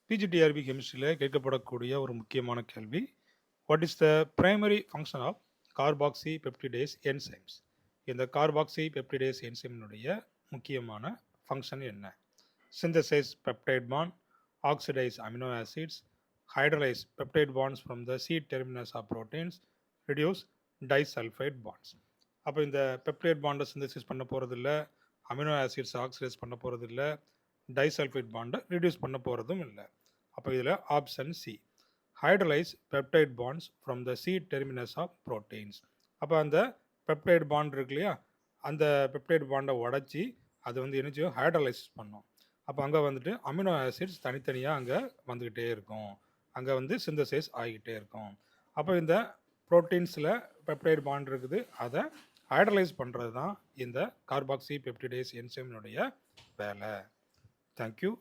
PGTRB கெமிஸ்ட்ரியில் கேட்கப்படக்கூடிய ஒரு முக்கியமான கேள்வி. What is the primary function of carboxy peptidase enzymes? இந்த கார்பாக்சி பெப்டிடேஸ் என்சைமினுடைய முக்கியமான ஃபங்க்ஷன் என்ன? Synthesise peptide bond, oxidise amino acids, hydrolyse peptide bonds from the C terminus of proteins, reduce disulfide bonds. அப்போ இந்த peptide பாண்டை synthesis பண்ண போகிறதில்ல, amino acids oxidise பண்ண போகிறதில்ல, டைசல்ஃபைட் பாண்டை ரிடியூஸ் பண்ண போகிறதும் இல்லை. அப்போ இதில் option C, hydrolyse peptide bonds from the C terminus of proteins. அப்போ அந்த பெப்டைட் பாண்ட் இருக்கு இல்லையா, அந்த பெப்டைட் பாண்டை உடச்சி அது வந்து என்ன செய்யும், ஹைட்ரலைசிஸ் பண்ணும். அப்போ அங்கே வந்துட்டு அமினோ ஆசிட்ஸ் தனித்தனியாக அங்கே வந்துக்கிட்டே இருக்கும், அங்கே வந்து சிந்தசைஸ் ஆகிக்கிட்டே இருக்கும். அப்போ இந்த ப்ரோட்டீன்ஸில் பெப்டைட் பாண்ட் இருக்குது, அதை ஹைட்ரலைஸ் பண்ணுறது தான் இந்த கார்பாக்சி பெப்டிடேஸ் என்சைமினுடைய வேலை. தேங்க்யூ.